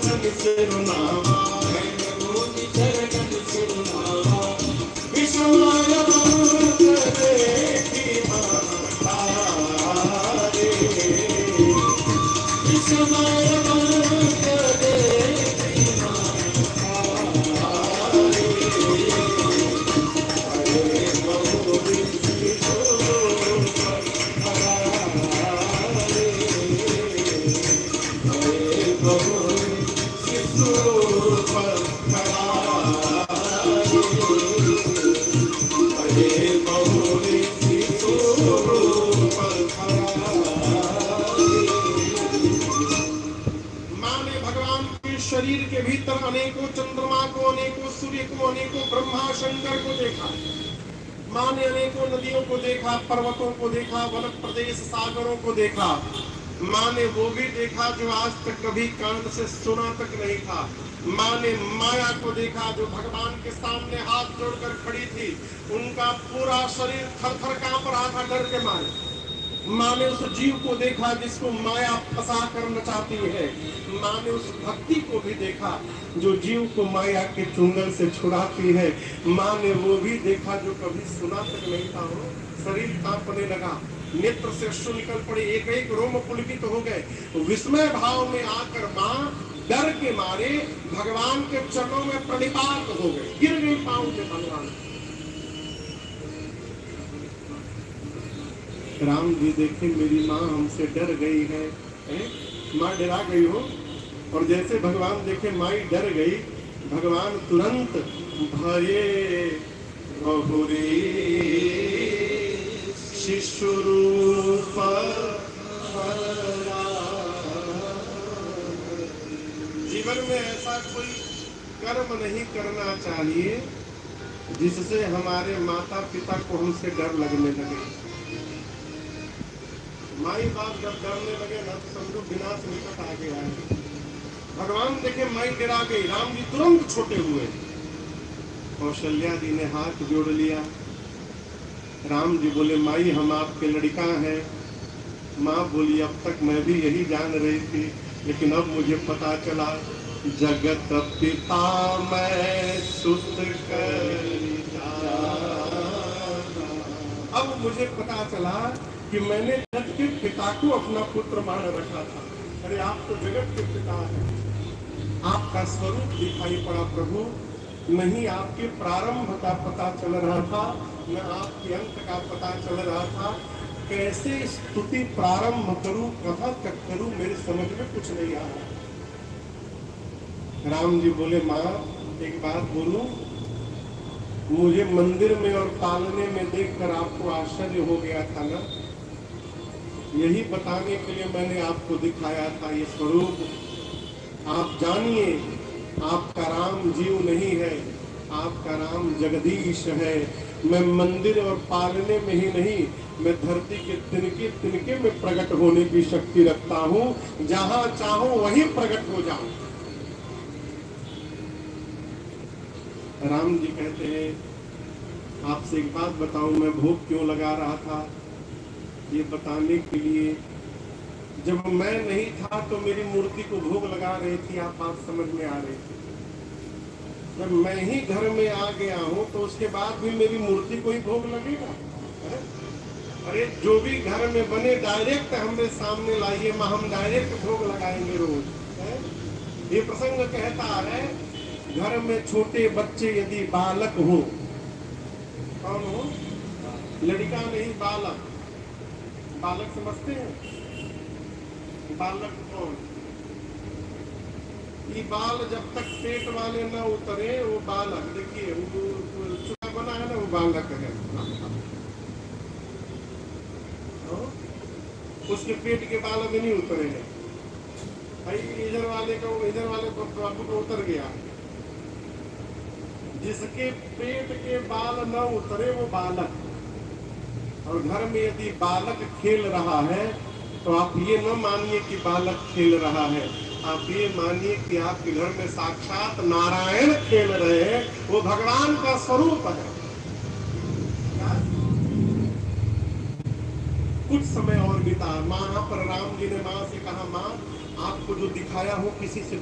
चरणन सिरुनावा, मुनि चरणन सिरुनावा, विश्वमाया देखी माता रे, विश्वमाया देखी माता रे, अरे बहुरी शरीर के भीतर अनेकों चंद्रमा को, अनेकों सूर्य को, अनेकों ब्रह्मा शंकर को देखा। माँ ने अनेकों नदियों को देखा, पर्वतों को देखा, वन प्रदेश सागरों को देखा। माँ ने वो भी देखा जो आज तक कभी कान से सुना तक नहीं था। माँ ने माया को देखा जो भगवान के सामने हाथ जोड़कर खड़ी थी। उनका पूरा शरीर थर थर कांप रहा था डर के मारे। माँ ने उस जीव को देखा जिसको माया फंसा कर नचाती है। माँ ने उस भक्ति को भी देखा जो जीव को माया के चुंगल से छुड़ाती है। माँ ने वो भी देखा जो कभी सुना तक नहीं था। हो शरीर कांपने लगा, नेत्र से अश्रु निकल पड़े, एक एक रोम पुलकित हो गए। विस्मय भाव में आकर माँ डर के मारे भगवान के चरणों में प्रणिपात हो गए, गिर गई पांव के भगवान। राम जी देखे मेरी माँ हमसे डर गई है, माँ डरा गई हो। और जैसे भगवान देखे माई डर गई, भगवान तुरंत भये बहुरी शिशु रूप जीवन में ऐसा कोई कर्म नहीं करना चाहिए जिससे हमारे माता पिता को हमसे डर लगने लगे। माई बाप जब डरने लगे ना तो समझो विनाश निकट आ गया है। भगवान देखे माई डरा गई, राम जी तुरंत छोटे हुए। कौशल्या जी ने हाथ जोड़ लिया। राम जी बोले माई हम आपके लड़का हैं। माँ बोली अब तक मैं भी यही जान रही थी, लेकिन अब मुझे पता चला जगत पिता मैं सुत अब मुझे पता चला कि मैंने जगत के पिता को अपना पुत्र मान रखा था। अरे आप तो जगत के पिता हैं। आपका स्वरूप दिखाई पड़ा प्रभु, नहीं आपके प्रारंभ का पता चल रहा था, न आपके अंत का पता चल रहा था। कैसे स्तुति प्रारंभ करूं, कथा तक करूं, मेरे समझ में कुछ नहीं आ रहा। राम जी बोले माँ एक बात बोलूं, मुझे मंदिर में और पालने में देखकर आपको आश्चर्य हो गया था ना, यही बताने के लिए मैंने आपको दिखाया था ये स्वरूप। आप जानिए आपका राम जीव नहीं है, आपका राम जगदीश है। मैं मंदिर और पालने में ही नहीं, मैं धरती के तिनके तिनके में प्रकट होने की शक्ति रखता हूँ। जहां चाहूं वहीं प्रकट हो जाऊं। राम जी कहते हैं आपसे एक बात बताऊं, मैं भोग क्यों लगा रहा था ये बताने के लिए। जब मैं नहीं था तो मेरी मूर्ति को भोग लगा रही थी, आप बात समझ में आ रही थी। जब मैं ही घर में आ गया हूँ तो उसके बाद भी मेरी मूर्ति को ही भोग लगेगा। अरे जो भी घर में बने डायरेक्ट हमारे सामने लाइए, हम डायरेक्ट भोग लगाएंगे रोज। ये प्रसंग कहता है घर में छोटे बच्चे यदि बालक हो, कौन हो? लड़का नहीं बालक। बालक समझते हैं? बालक कौन? ये बाल जब तक पेट वाले न उतरे वो बालक। देखिए वो चूहा बना है ना, वो बालक है। उसके पेट के बाल अभी नहीं उतरे हैं। भाई इधर वाले को बाबू को उतर गया। जिसके पेट के बाल न उतरे वो बालक। और घर में यदि बालक खेल रहा है तो आप ये न मानिए कि बालक खेल रहा है, आप ये मानिए कि आपके घर में साक्षात नारायण खेल रहे हैं। वो भगवान का स्वरूप है। कुछ समय और बीता। माँ पर राम जी ने माँ से कहा, माँ आपको जो दिखाया हो किसी से